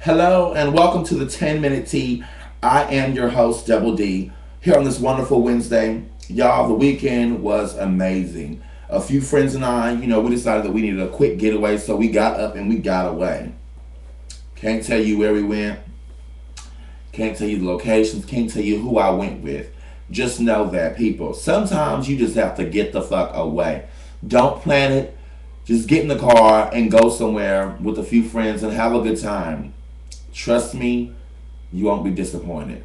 Hello and welcome to the 10-Minute Tea. I am your host, Double D, here on this wonderful Wednesday. Y'all, the weekend was amazing. A few friends and I, we decided that we needed a quick getaway, so we got up and we got away. Can't tell you where we went, can't tell you the locations, can't tell you who I went with. Just know that, people, sometimes you just have to get the fuck away. Don't plan it. Just get in the car and go somewhere with a few friends and have a good time. Trust me, you won't be disappointed.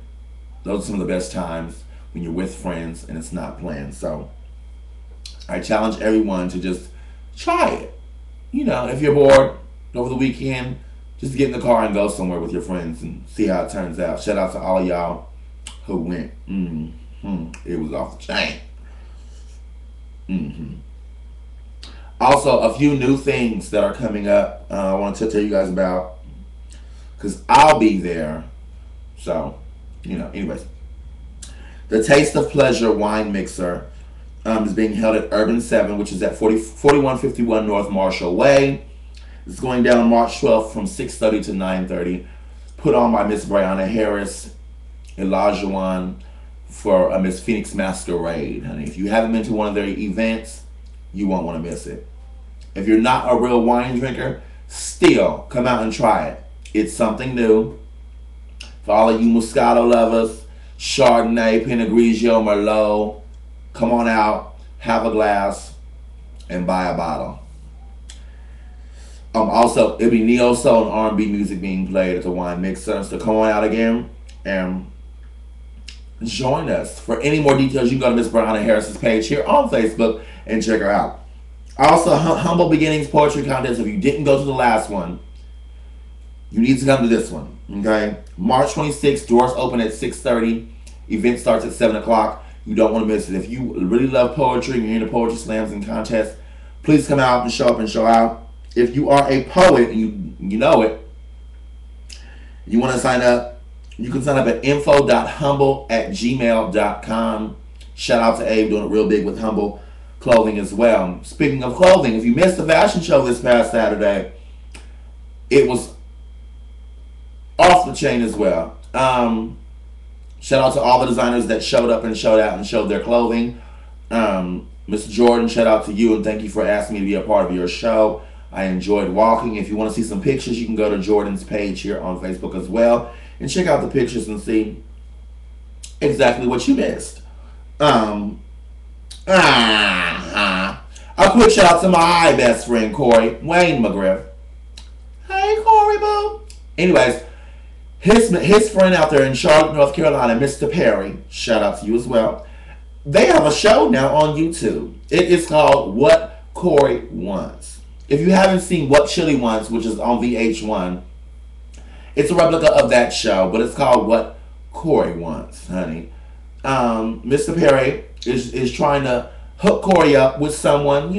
Those are some of the best times when you're with friends and it's not planned. So I challenge everyone to just try it. If you're bored over the weekend, just get in the car and go somewhere with your friends and see how it turns out. Shout out to all of y'all who went. It was off the chain. Also, a few new things that are coming up I want to tell you guys about because I'll be there. So, anyways. The Taste of Pleasure wine mixer is being held at Urban 7, which is at 4151 North Marshall Way. It's going down March 12th from 6:30 to 9:30. Put on by Miss Brianna Harris, Elijah for a Miss Phoenix Masquerade, honey. If you haven't been to one of their events, you won't want to miss it. If you're not a real wine drinker, still come out and try it. It's something new. For all of you Moscato lovers, Chardonnay, Pinot Grigio, Merlot, come on out, have a glass, and buy a bottle. Also, it'll be neo soul and R&B music being played at the wine mixer. So come on out again and join us. For any more details, you can go to Miss Brianna Harris's page here on Facebook and check her out. Also, Humble Beginnings Poetry Contest. If you didn't go to the last one, you need to come to this one. Okay? March 26th, doors open at 6:30. Event starts at 7 o'clock. You don't want to miss it. If you really love poetry and you're into poetry slams and contests, please come out and show up and show out. If you are a poet and you know it, you want to sign up, you can sign up at info.humble@gmail.com. Shout out to Abe, doing it real big with Humble Clothing as well. Speaking of clothing, if you missed the fashion show this past Saturday, it was off the chain as well. Shout out to all the designers that showed up and showed out and showed their clothing. Mr. Jordan, shout out to you and thank you for asking me to be a part of your show. I enjoyed walking. If you want to see some pictures, you can go to Jordan's page here on Facebook as well and check out the pictures and see exactly what you missed. A quick shout out to my best friend Corey Wayne McGriff. Hey Corey, boo. Anyways, his friend out there in Charlotte, North Carolina, Mr. Perry, shout out to you as well. They have a show now on YouTube. It is called What Corey Wants. If you haven't seen What Chili Wants, which is on VH1, it's a replica of that show, but it's called What Corey Wants, honey. Mr. Perry is trying to hook Corey up with someone,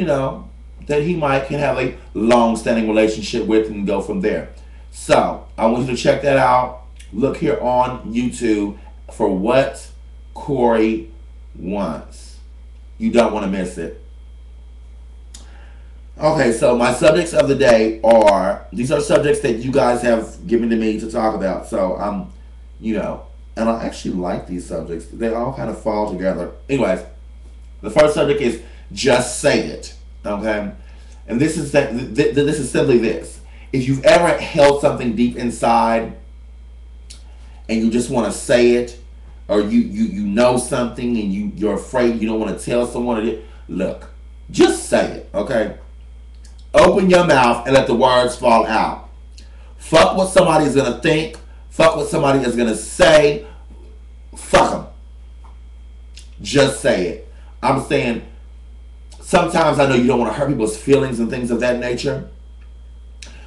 that he can have a long-standing relationship with and go from there. So, I want you to check that out. Look here on YouTube for What Corey Wants. You don't want to miss it. Okay, so my subjects of the day these are subjects that you guys have given to me to talk about. So, and I actually like these subjects. They all kind of fall together. Anyways, the first subject is just say it. Okay? And this is simply this. If you've ever held something deep inside and you just want to say it, or you know something and you're afraid you don't want to tell someone, look, just say it, okay? Open your mouth and let the words fall out. Fuck what somebody's going to think. Fuck what somebody is going to say. Fuck them. Just say it. I'm saying, sometimes I know you don't want to hurt people's feelings and things of that nature.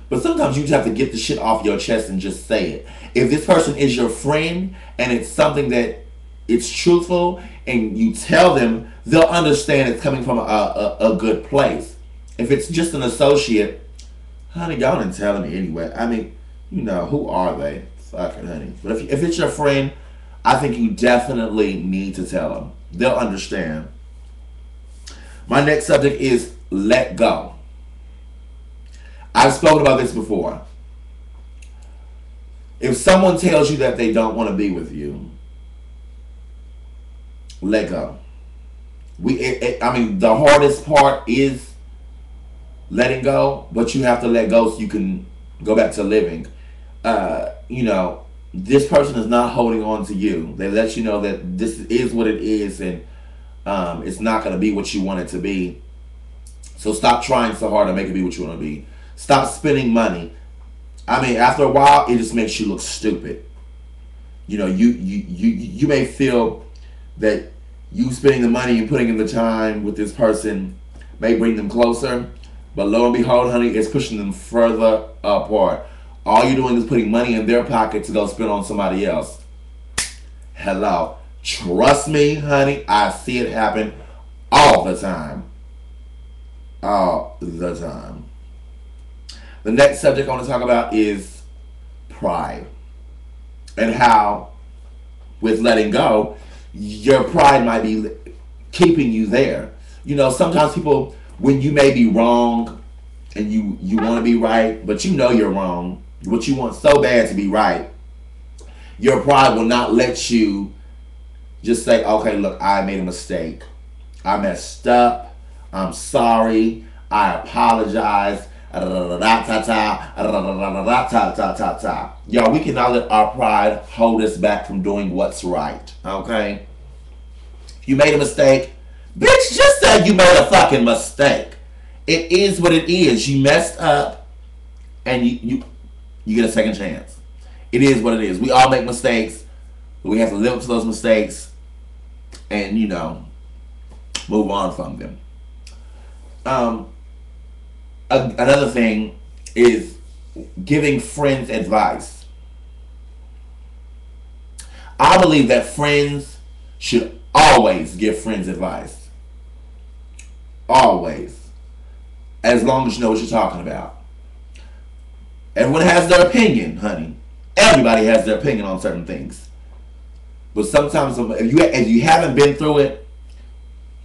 But sometimes you just have to get the shit off your chest and just say it. If this person is your friend and it's something that it's truthful and you tell them, they'll understand it's coming from a good place. If it's just an associate, honey, y'all didn't tell me anyway. I mean, who are they? Fucking honey. But if it's your friend, I think you definitely need to tell them. They'll understand. My next subject is let go. I've spoken about this before. If someone tells you that they don't want to be with you, let go. I mean, the hardest part is letting go, but you have to let go so you can go back to living. You know, this person is not holding on to you. They let you know that this is what it is, and it's not going to be what you want it to be. So stop trying so hard to make it be what you want to be. Stop spending money. I mean, after a while, it just makes you look stupid. You know, you may feel that you spending the money and putting in the time with this person may bring them closer, but lo and behold, honey, it's pushing them further apart. All you're doing is putting money in their pocket to go spend on somebody else. Hello. Trust me, honey, I see it happen all the time. All the time. The next subject I want to talk about is pride. And how, with letting go, your pride might be keeping you there. You know, sometimes people, when you may be wrong and you want to be right, but you know you're wrong, what you want so bad to be right, your pride will not let you just say, okay, look, I made a mistake. I messed up. I'm sorry. I apologize. Y'all, we cannot let our pride hold us back from doing what's right. Okay? If you made a mistake, bitch, just say you made a fucking mistake. It is what it is. You messed up, and you get a second chance. It is what it is. We all make mistakes, but we have to live up to those mistakes, and move on from them. Another thing is giving friends advice. I believe that friends should always give friends advice. Always. As long as you know what you're talking about. Everyone has their opinion, honey. Everybody has their opinion on certain things. But sometimes, if you haven't been through it,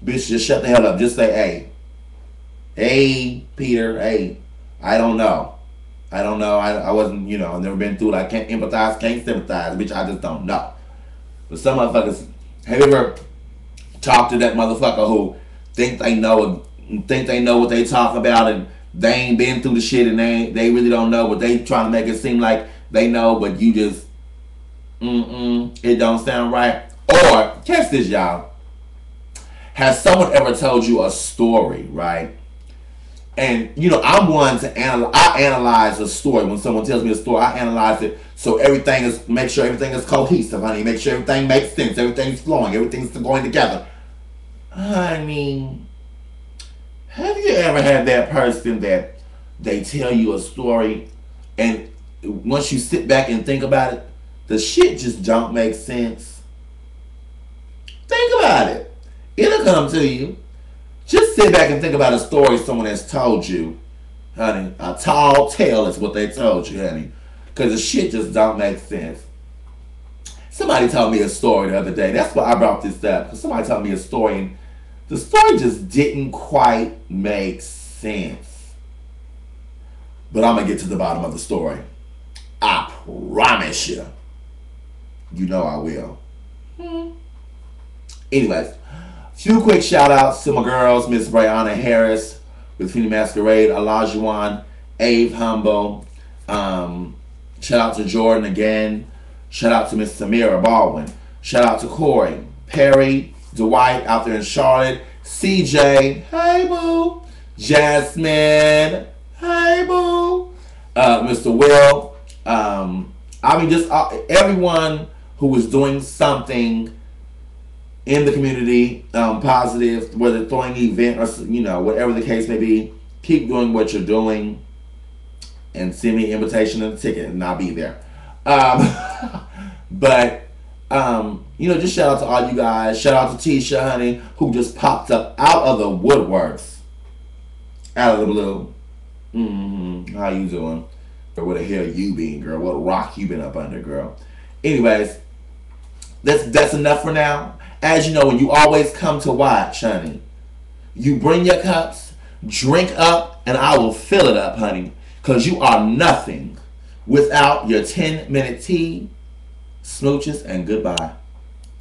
bitch, just shut the hell up. Just say, hey, Peter, hey, I don't know. I wasn't, I've never been through it. I can't empathize, can't sympathize. Bitch, I just don't know. But some motherfuckers, have you ever talked to that motherfucker who think they know what they talk about, and they ain't been through the shit, and they really don't know, but they trying to make it seem like they know, but you just, it don't sound right. Or, catch this, y'all. Has someone ever told you a story, right? And, I'm one to analyze a story. When someone tells me a story, I analyze it so make sure everything is cohesive, honey. Make sure everything makes sense. Everything's flowing. Everything's going together. Honey, have you ever had that person that they tell you a story, and once you sit back and think about it, the shit just don't make sense? Think about it. It'll come to you. Just sit back and think about a story someone has told you, honey. A tall tale is what they told you, honey. Because the shit just don't make sense. Somebody told me a story the other day. That's why I brought this up. Because somebody told me a story, and the story just didn't quite make sense. But I'm going to get to the bottom of the story. I promise you. You know I will. Anyways. Few quick shout outs to my girls, Miss Brianna Harris with Phoenix Masquerade, Olajuwon, Ave Humble. Shout out to Jordan again. Shout out to Miss Samira Baldwin. Shout out to Corey, Perry, Dwight out there in Charlotte, CJ, hey boo, Jasmine, hey boo, Mr. Will. Just everyone who was doing something in the community, positive, whether throwing an event or whatever the case may be. Keep doing what you're doing, and send me an invitation and a ticket, and I'll be there. Just shout out to all you guys. Shout out to Tisha, honey, who just popped up out of the woodworks, out of the blue. How you doing? Or where the hell you been, girl? What rock you been up under, girl? Anyways, that's enough for now. As you know, when you always come to watch, honey, you bring your cups, drink up, and I will fill it up, honey, because you are nothing without your 10-minute tea. Smooches and goodbye.